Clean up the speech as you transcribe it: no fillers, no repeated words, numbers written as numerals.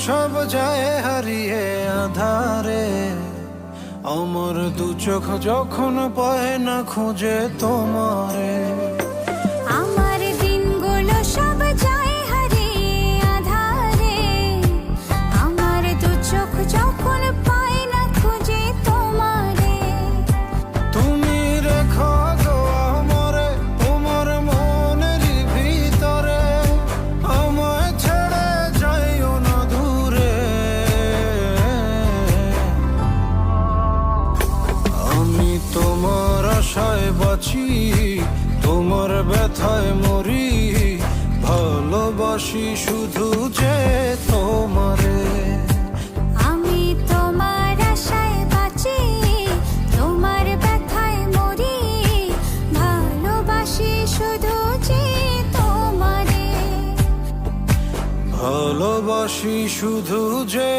সব যায় হারিয়ে আধারে, আমার দু চোখ যখন পায় না খুঁজে তোমারে। আমার দিনগুলো সব যায় হারিয়ে আঁধারে, আমার দু চোখ যখন পায় না খুঁজে তোমারে। তুমি রেখো গো আমারে তোমার মনের ভিতরে, আমায় ছেড়ে যাইও না দূরে। আমি তোমার আশায় বাঁচি, তোমার ব্যথায় মরি, ভালোবাসি শুধু যে তোমারে। আমি তোমার আশায় বাঁচি, তোমার ব্যথায় মরি, ভালোবাসি শুধু যে তোমারে। ভালোবাসি শুধু যে